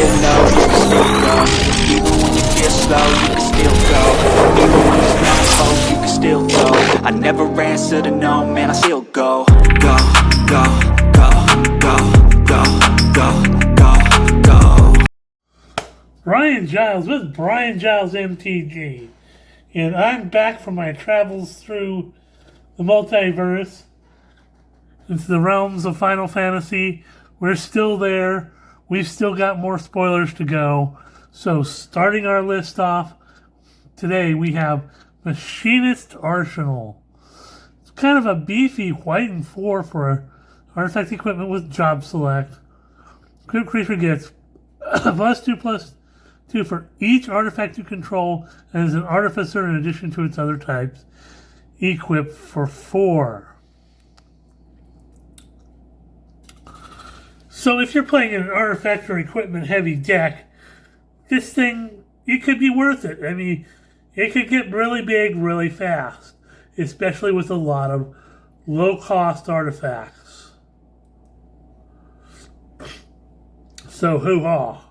feel low, you can still go. Even when you feel slow, you can still go. Even when there's no hope, you can still go. I never answer to no, man, I still go. Go, go, go, go, go, go, go, go. Brian Giles with Brian Giles MTG, and I'm back from my travels through the multiverse into the realms of Final Fantasy. We're still there. We've still got more spoilers to go. So starting our list off, today we have Machinist Arsenal. It's kind of a beefy white and 4 for artifact equipment with job select. Equipped creature gets +2/+2 for each artifact you control and is an artificer in addition to its other types. Equipped for 4. So if you're playing in an artifact or equipment heavy deck, this thing, it could be worth it. I mean, it could get really big really fast, especially with a lot of low-cost artifacts. So hoo-ha.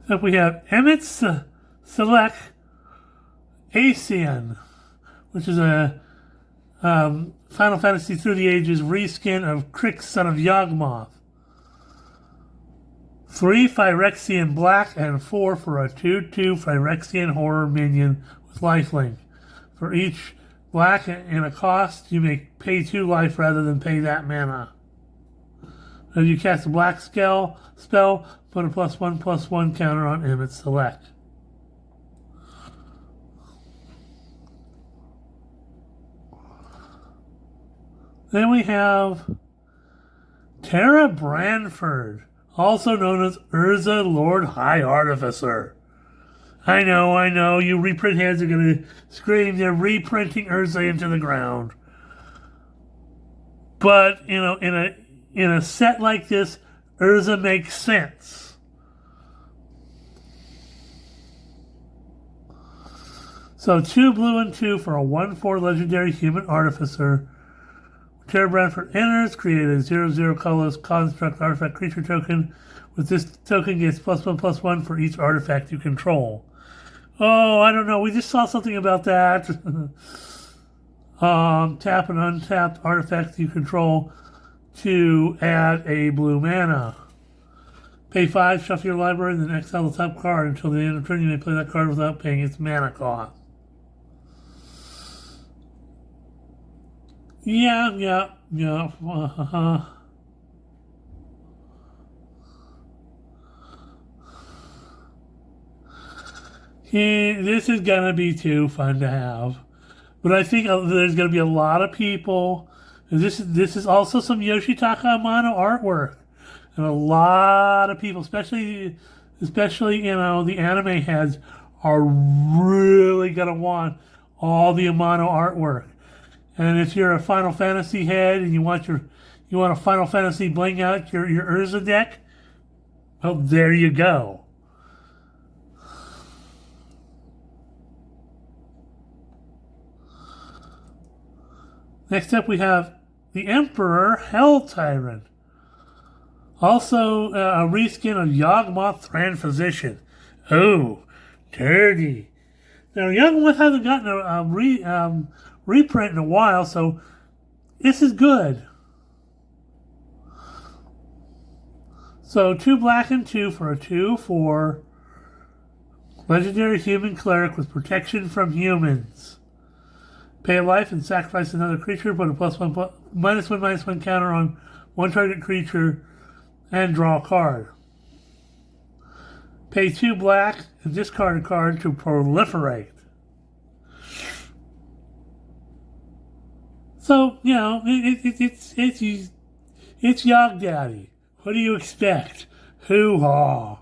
So we have Emmett's Select Asian, which is a Final Fantasy Through the Ages reskin of Krix, son of Yawgmoth. 3 Phyrexian Black and 4 for a 2/2 Phyrexian Horror minion with lifelink. For each black and a cost, you may pay 2 life rather than pay that mana. If you cast a black spell, put a +1/+1 counter on Emmett's Select. Then we have Tara Branford, also known as Urza Lord High Artificer. I know, you reprint heads are going to scream they're reprinting Urza into the ground. But, you know, in a set like this, Urza makes sense. So 2 blue and 2 for a 1/4 legendary human artificer. Tara Branford enters, create a 0/0 colorless construct artifact creature token. With this token gets +1/+1 for each artifact you control. Oh, I don't know. We just saw something about that. Tap an untapped artifact you control to add a blue mana. Pay 5, shuffle your library, and then exile the top card. Until the end of turn, you may play that card without paying its mana cost. Yeah. This is going to be too fun to have. But I think there's going to be a lot of people. This is also some Yoshitaka Amano artwork. And a lot of people, especially you know, the anime heads, are really going to want all the Amano artwork. And if you're a Final Fantasy head and you want a Final Fantasy bling out your Urza deck, well, there you go. Next up we have the Emperor Hell Tyrant. Also a reskin of Yawgmoth Thran Physician. Oh, dirty. Now Yawgmoth hasn't gotten a reprint in a while, so this is good. So 2 black and 2 for a 2/4 legendary human cleric with protection from humans. Pay a life and sacrifice another creature, put a -1/-1 counter on one target creature, and draw a card. Pay 2 black and discard a card to proliferate. So, you know, it's Yog Daddy. What do you expect? Hoo-ha.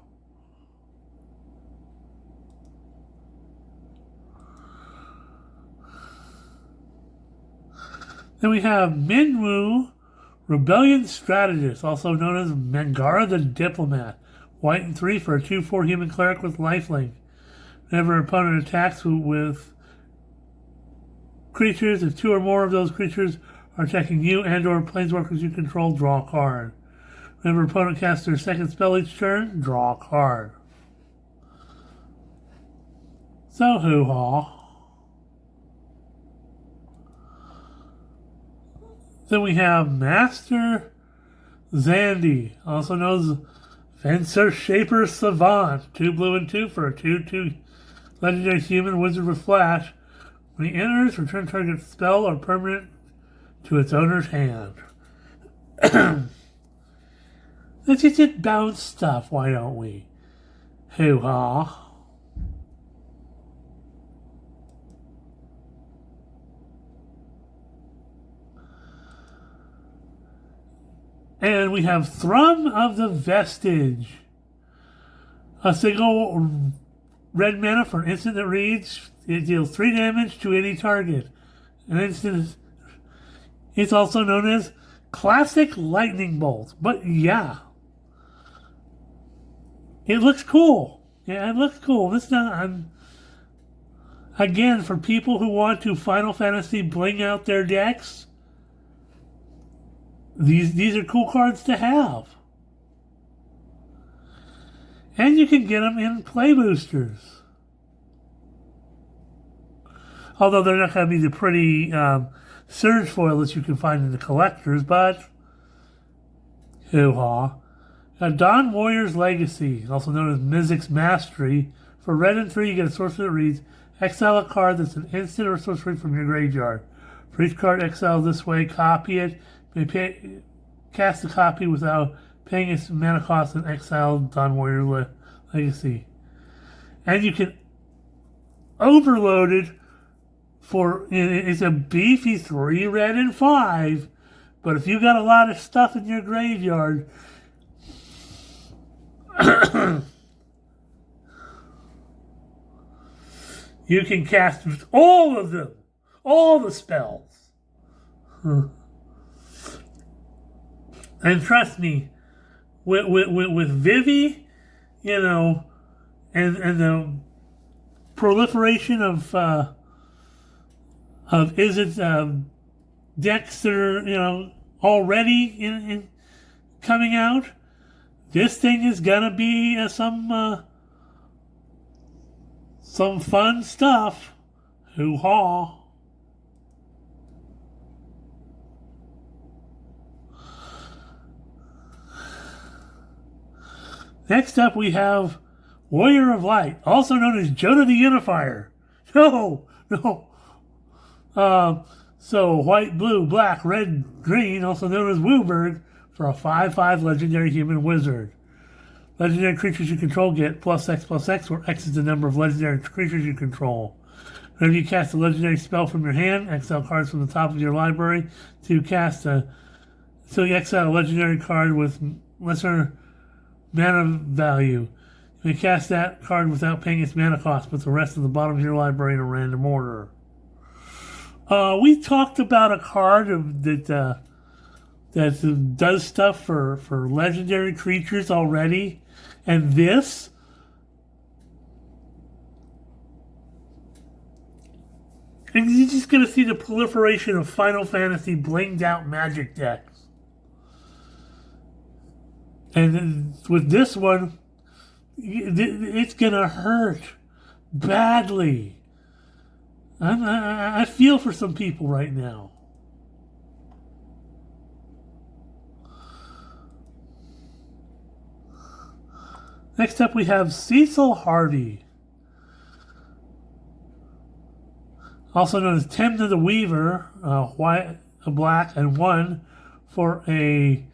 Then we have Minwu, Rebellion Strategist, also known as Mangara the Diplomat. White and 3 for a 2/4 human cleric with lifelink. Whenever an opponent attacks with creatures. If two or more of those creatures are attacking you and or planeswalkers you control, draw a card. Whenever opponent casts their second spell each turn, draw a card. So hoo-ha. Then we have Master Zandy, also known as Fencer Shaper Savant. 2 blue and 2 for a 2/2 legendary human wizard with flash. When he enters, return target spell or permanent to its owner's hand. Let's just hit bounce stuff, why don't we? Hoo-ha. And we have Thrum of the Vestige. A single red mana for an instant that reads. It deals 3 damage to any target. An instant. It's also known as Classic Lightning Bolt. But yeah. It looks cool. Yeah, it looks cool. This not. Again, for people who want to Final Fantasy bling out their decks, these are cool cards to have. And you can get them in play boosters. Although they're not going to be the pretty surge foils you can find in the collectors, but hoo-ha. Dawn Warrior's Legacy, also known as Mizzix's Mastery. For red and 3, you get a sorcery that reads, exile a card that's an instant or sorcery from your graveyard. For each card exiled this way, copy it. Cast a copy without paying its mana cost and exile Dawn Warrior Legacy. And you can overload it for, it's a beefy 3 red and 5, but if you got a lot of stuff in your graveyard, you can cast all of them, all the spells. And trust me, with Vivi, you know, and the proliferation of decks that are, you know, already in coming out, this thing is gonna be some fun stuff. Hoo-ha. Next up, we have Warrior of Light, also known as Jodah the Unifier. No. So white, blue, black, red, green, also known as Wooburg, for a 5/5 legendary human wizard. Legendary creatures you control get +X/+X, where X is the number of legendary creatures you control. Whenever you cast a legendary spell from your hand, exile cards from the top of your library so you exile a legendary card with lesser mana value. You may cast that card without paying its mana cost, but the rest of the bottom of your library in a random order. We talked about a card that does stuff for legendary creatures already, and this and you're just going to see the proliferation of Final Fantasy blinged out Magic decks. And with this one, it's going to hurt badly. I feel for some people right now. Next up, we have Cecil Harvey, also known as Temna the Weaver, white, a black, and 1 for a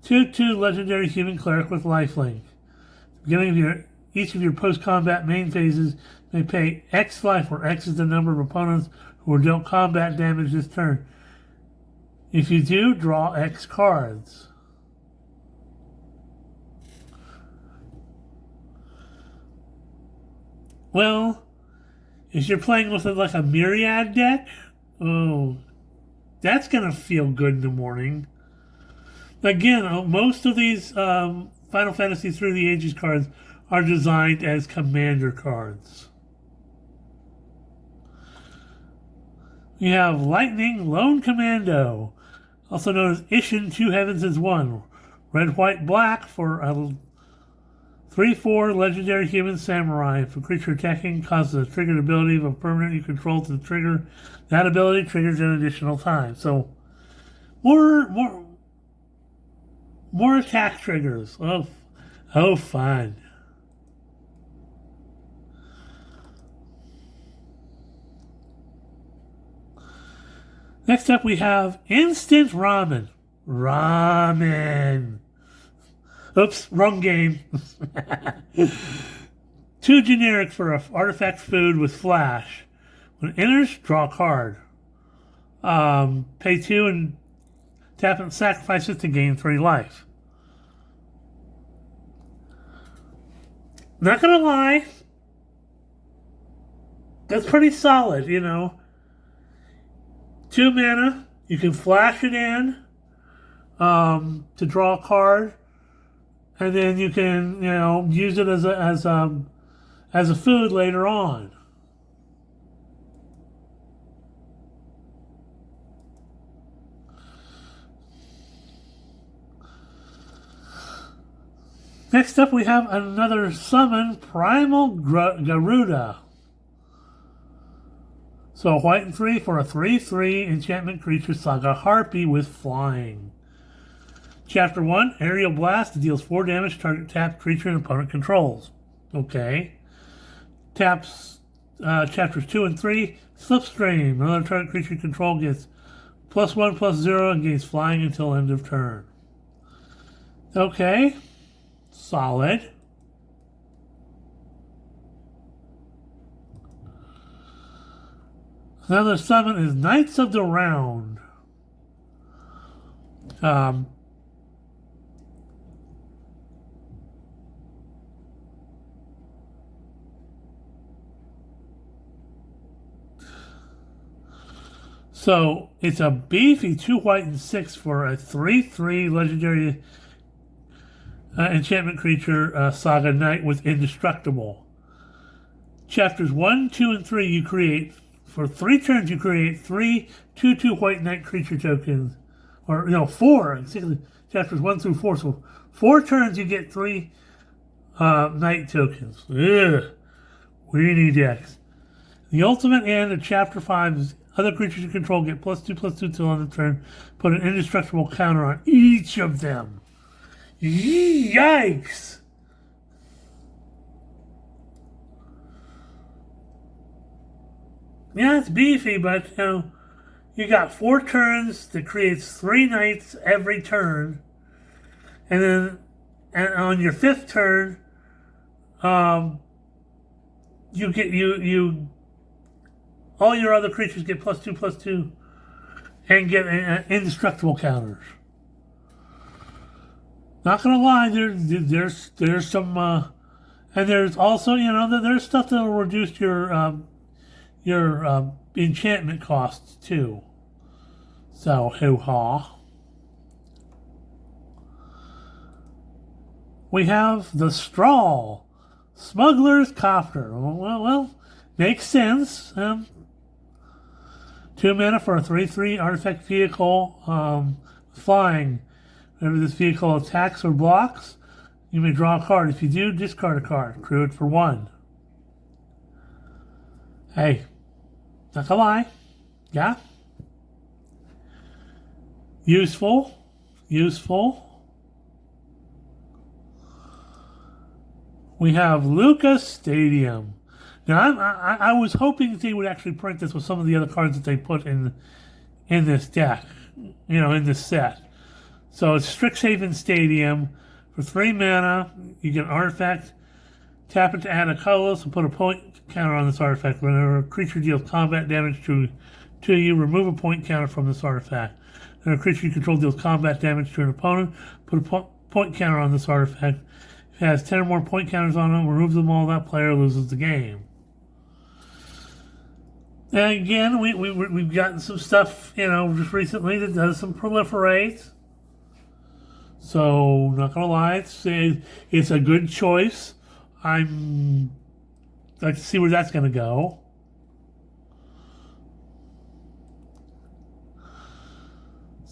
2/2 legendary human cleric with lifelink. At the beginning of each of your post-combat main phases may pay X life, where X is the number of opponents who were dealt combat damage this turn. If you do, draw X cards. Well, if you're playing with like a Myriad deck, oh, that's going to feel good in the morning. Again, most of these Final Fantasy Through the Ages cards are designed as commander cards. We have Lightning Lone Commando, also known as Ishin Two Heavens is One. Red, white, black for a 3/4 legendary human samurai. If a creature attacking causes a triggered ability of a permanent you control to trigger, that ability triggers an additional time. So more attack triggers. Oh, fun. Next up, we have Instant Ramen. Ramen. Oops, wrong game. Too generic for an artifact food with flash. When it enters, draw a card. Pay 2 and tap and sacrifice it to gain 3 life. Not gonna lie, that's pretty solid, you know. 2 mana, you can flash it in to draw a card, and then you can, you know, use it as a food later on. Next up, we have another summon, Primal Garuda. So white and 3 for a 3/3 enchantment creature saga harpy with flying. Chapter 1, Aerial Blast, deals 4 damage, target tapped creature and opponent controls. Okay. Taps chapters 2 and 3, Slipstream, another target creature you control gets +1/+0 and gains flying until end of turn. Okay. Solid. Another summon is Knights of the Round. So it's a beefy 2 white and 6 for a 3/3 legendary enchantment creature saga knight with indestructible. Chapters 1, 2, and 3 you create. For 3 turns, you create 3 2/2 white knight creature tokens. Or, 4. Chapters 1 through 4. So 4 turns, you get 3 knight tokens. Ugh. Weenie decks. The ultimate end of Chapter 5 is other creatures you control get +2/+2 till end of turn. Put an indestructible counter on each of them. Yikes! Yeah, it's beefy, but, you got 4 turns that creates 3 knights every turn. And then on your 5th turn, you get, all your other creatures get +2/+2 and get indestructible counters. Not gonna lie, there's some, and there's also, there's stuff that'll reduce your enchantment costs too. So, hoo-ha. We have the Strahl, Smuggler's Copter. Well, makes sense. 2 mana for a 3/3 artifact vehicle, flying. Whenever this vehicle attacks or blocks, you may draw a card. If you do, discard a card. Crew it for 1. Hey, not gonna lie. Yeah. Useful. We have Lucas Stadium. Now, I was hoping they would actually print this with some of the other cards that they put in this deck, in this set. So it's Strixhaven Stadium. For 3 mana, you get an artifact. Tap it to add a colorless and put a point counter on this artifact. Whenever a creature deals combat damage to you, remove a point counter from this artifact. When a creature you control deals combat damage to an opponent, put a point counter on this artifact. If it has 10 or more point counters on it, remove them all, that player loses the game. And again, we've gotten some stuff, just recently that does some proliferate. So, not gonna lie, it's a good choice. I'd like to see where that's gonna go.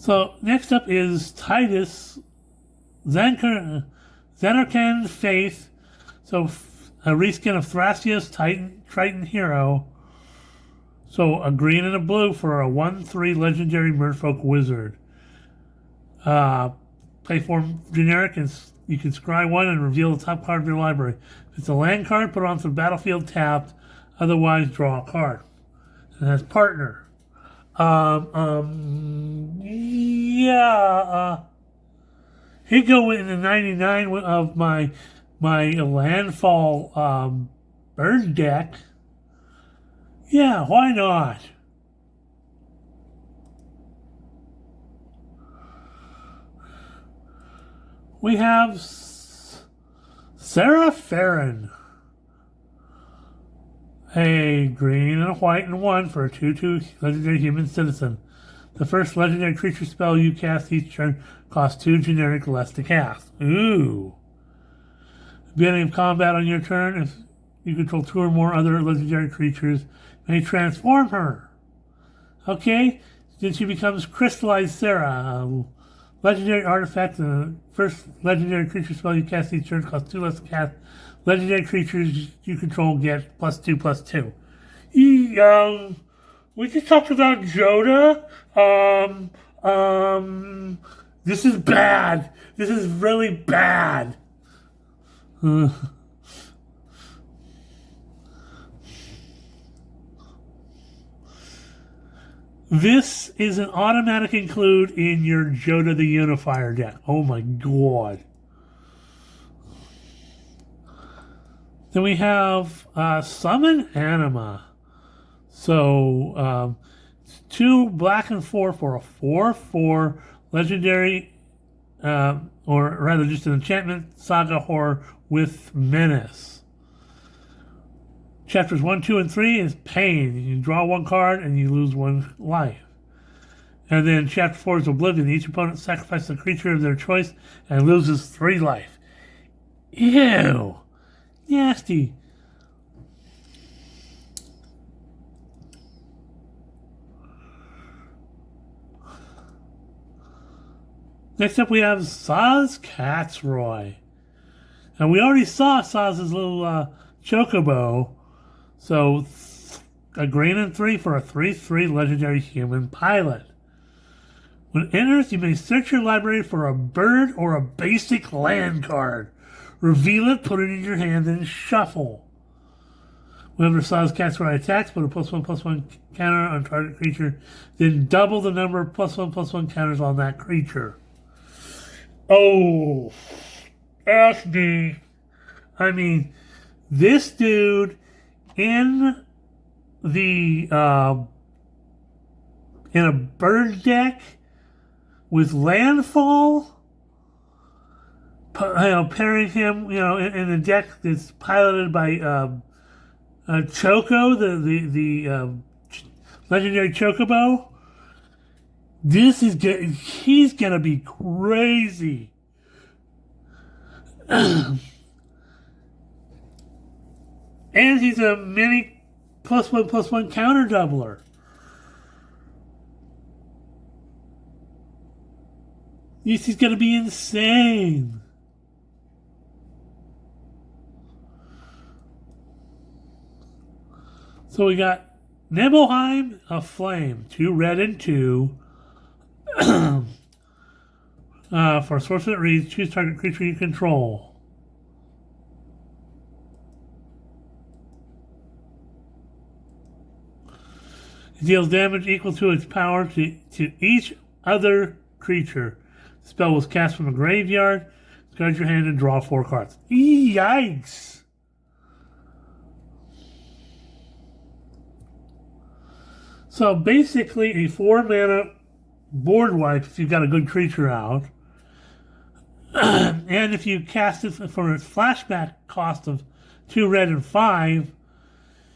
So next up is Titus Zanarkand Faith. So a reskin of Thrasios Triton Hero. So a green and a blue for a 1/3 legendary Merfolk Wizard. Play form generic, and you can scry one and reveal the top card of your library. If it's a land card, put it onto the battlefield tapped. Otherwise, draw a card. And that's partner. He'd go in the 99 of my landfall bird deck. Yeah, why not? We have Sarah Farron. A green and a white and 1 for a 2/2 legendary human citizen. The first legendary creature spell you cast each turn costs 2 generic less to cast. Ooh. Beginning of combat on your turn, if you control 2 or more other legendary creatures, may transform her. Okay? Then she becomes Crystallized Sarah. Legendary artifact, the first legendary creature spell you cast each turn costs 2 less to cast. Legendary creatures you control get +2/+2. We just talked about Jodah. This is bad. This is really bad. This is an automatic include in your Jodah the Unifier deck. Oh my god. Then we have Summon Anima. So 2 black and 4 for a 4/4 legendary, or rather just an enchantment saga horror with menace. Chapters 1, 2, and 3 is pain. You draw 1 card and you lose 1 life. And then chapter 4 is Oblivion. Each opponent sacrifices a creature of their choice and loses 3 life. Ew. Nasty. Next up we have Saz Katzroy. And we already saw Saz's little chocobo. So a green and 3 for a 3/3 legendary human pilot. When it enters, you may search your library for a bird or a basic land card. Reveal it, put it in your hand, and shuffle. Whenever Saz Katzroy attacks, put a +1/+1 counter on target creature, then double the number of +1/+1 counters on that creature. Oh, ask me. I mean, this dude in the in a bird deck with landfall. Pairing him, in a deck that's piloted by Choco, the legendary Chocobo. He's gonna be crazy. And he's a mini +1/+1 counter doubler. He's gonna be insane. So we got Nibelheim of Flame, 2 red and 2. For a sorcerer that reads, choose target creature you control. It deals damage equal to its power to each other creature. The spell was cast from a graveyard. Discard your hand and draw 4 cards. Yikes! So basically a 4-mana board wipe if you've got a good creature out. And if you cast it for its flashback cost of 2 red and 5,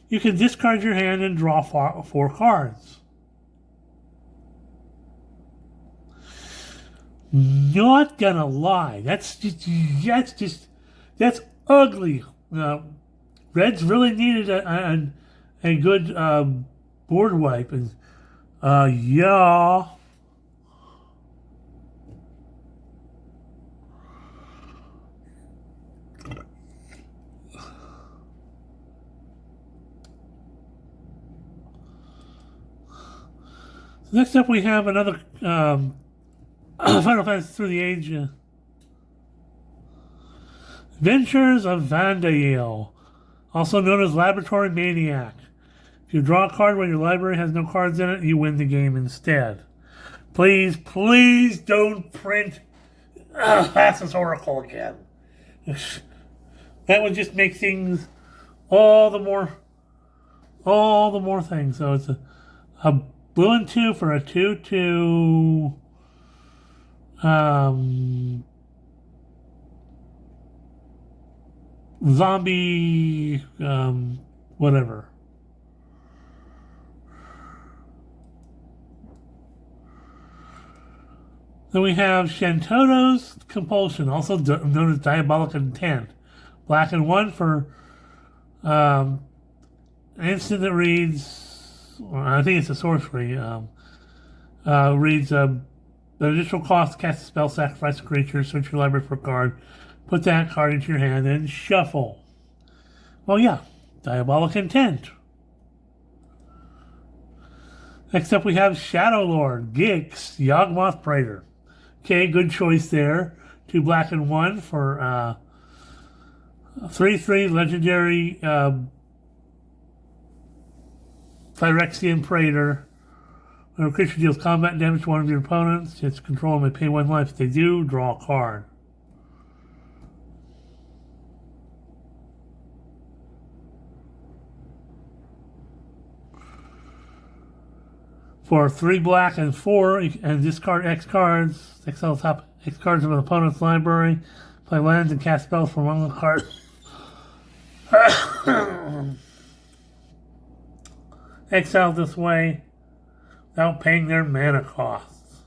you can discard your hand and draw 4 cards. Not gonna lie, that's ugly. Reds really needed a good board wipe, and yeah. Next up, we have another Final Fantasy Through the Age Adventures of Vandael, also known as Laboratory Maniac. If you draw a card when your library has no cards in it, you win the game instead. Please, please don't print Thassa's Oracle again. That would just make things all the more things. So it's a blue and 2 for a 2/2 zombie whatever. Then we have Shantoto's Compulsion, also known as Diabolic Intent. Black and 1 for an instant that reads, or I think it's a sorcery, reads the additional cost to cast a spell, sacrifice a creature, search your library for a card, put that card into your hand, and shuffle. Well, yeah, Diabolic Intent. Next up we have Shadow Lord, Gix, Yawgmoth Praetor. Okay, good choice there. 2 black and 1 for 3/3 legendary Phyrexian Praetor. When a creature deals combat damage to one of your opponents, its control may pay 1 life. If they do, draw a card. For 3 black and 4, and discard X cards, exile top X cards of an opponent's library, play lands and cast spells from among the cards. Exile this way without paying their mana costs.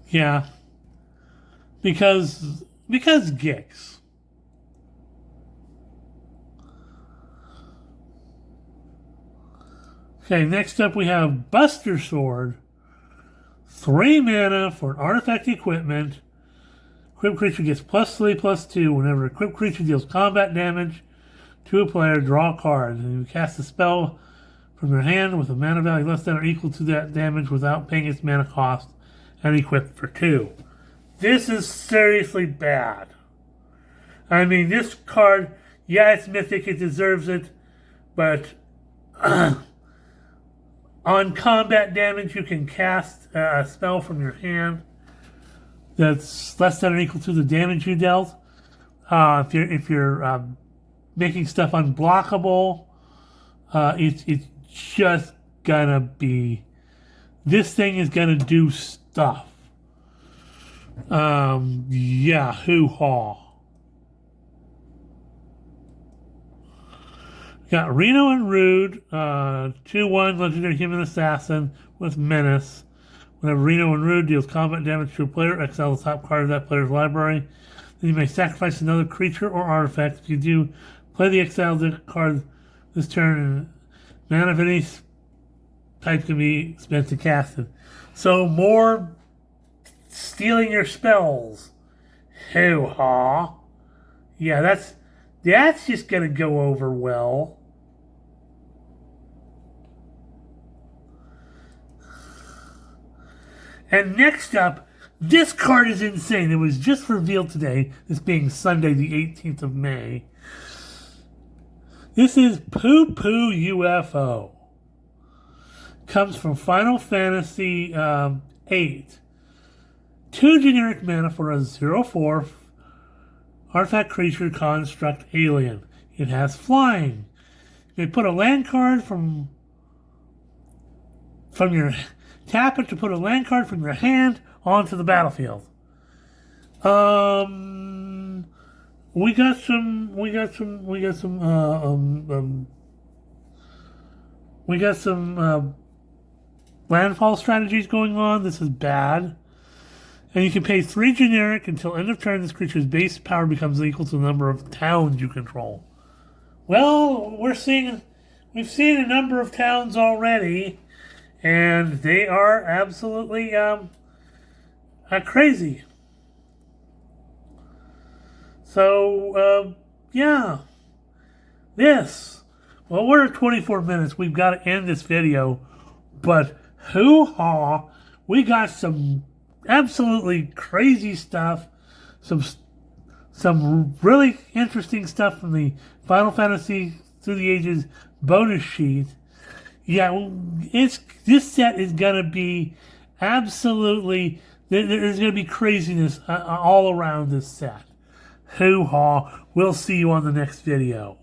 Yeah. Because Gix. Okay, next up we have Buster Sword. 3 mana for an artifact equipment. Equipped creature gets +3/+2 whenever equipped creature deals combat damage to a player, draw a card. And you cast a spell from your hand with a mana value less than or equal to that damage without paying its mana cost, and equipped for 2. This is seriously bad. I mean, this card, yeah, it's mythic, it deserves it, but on combat damage, you can cast a spell from your hand that's less than or equal to the damage you dealt. If you're making stuff unblockable, it's just gonna be. This thing is gonna do stuff. Yeah, hoo-haw. Got Reno and Rude, 2/1 legendary human assassin with menace. Whenever Reno and Rude deals combat damage to a player, exile the top card of that player's library. Then you may sacrifice another creature or artifact. If you do, play the exiled card this turn, and mana of any type can be spent to cast it. So more stealing your spells. Hoo-ha. Yeah, that's just gonna go over well. And next up, this card is insane. It was just revealed today, this being Sunday the 18th of May. This is Poo Poo UFO. Comes from Final Fantasy VIII. 2 generic mana for a 0/4 artifact creature construct alien. It has flying. You may put a land card from your tap it to put a land card from your hand onto the battlefield. We got some landfall strategies going on. This is bad. And you can pay 3 generic until end of turn. This creature's base power becomes equal to the number of towns you control. Well, we've seen a number of towns already, and they are absolutely crazy. So yeah, this Well, we're at 24 minutes. We've got to end this video. But hoo-ha, we got some absolutely crazy stuff. Some really interesting stuff from the Final Fantasy Through the Ages bonus sheet. Yeah, this set is going to be absolutely... There's going to be craziness all around this set. Hoo-ha. We'll see you on the next video.